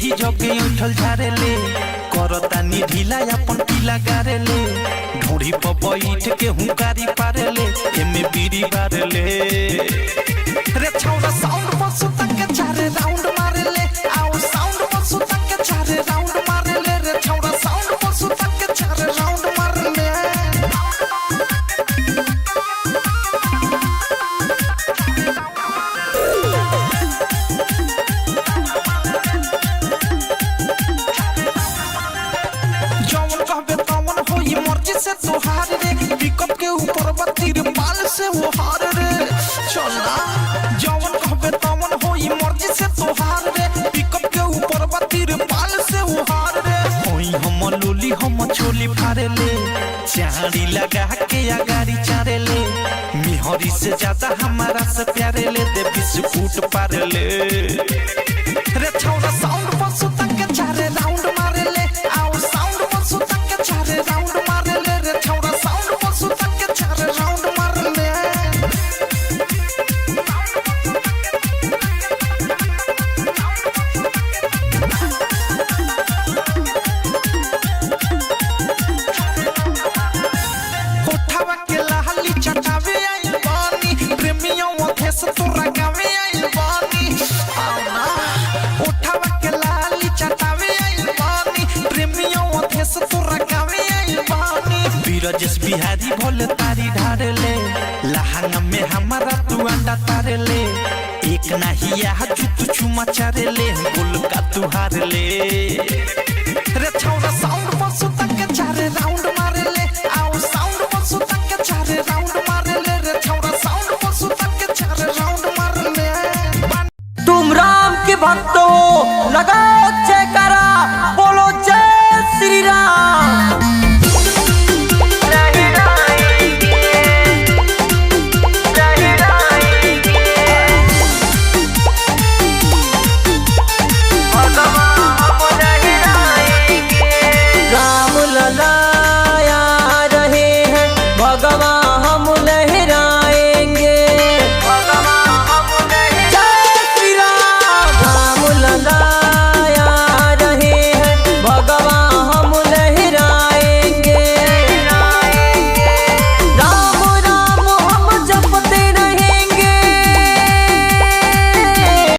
एही जगे उठल झारे ले करतानी ढीला अपन पीला गारे ले ढोड़ी पर बैठ के हुंकारी पारे ले एमे बीड़ी बारे ले रे छौरा साउंड पर सुता के चारे राउंड मारे ले आओ साउंड पर सुता के चारे राउंड मारे ले रे छौरा साउंड पर सुता के चारे राउंड मारे ले से तोहार रे पिकअप के ऊपर बत्तीर बाल से वो हार रे चलना जवन कहबे तवन होई मर्जी से तोहार रे पिकअप के ऊपर बत्तीर बाल से वो हार रे होई हम लूली हम छोली फारे ले चाड़ी लगा के अगाड़ी चारे ले मिहरी से ज्यादा हमारा से प्यारे ले दे बिस्कुट पारे ले रे छौरा साउंड पर सुता के चारे राउंड मारे ले आओ साउंड पर सुता के चारे राउंड मारे ले रे छौरा साउंड पर सुता के चारे राउंड मारे ले कोठावा के लाली चटावे आइल बानी प्रेमियों ओथे से तोरा गावे आइल बानी कोठावा के लाली चटावे आइल बानी प्रेमियों ओथे से तोरा गावे आइल बानी बीरजस बिहारी भोले तारी ढारे ले लहंगा में हमारा तू अंडा तारे ले एक नहिया जुत चुमा चारे ले गुल का तू हार ले रे छौरा साउंड पर सुता के चारे राउंड मारे ले आओ साउंड पर सुता के चारे राउंड मारे ले रे छौरा साउंड पर सुता के चारे राउंड मारे ले तुम राम के भक्त हो लगा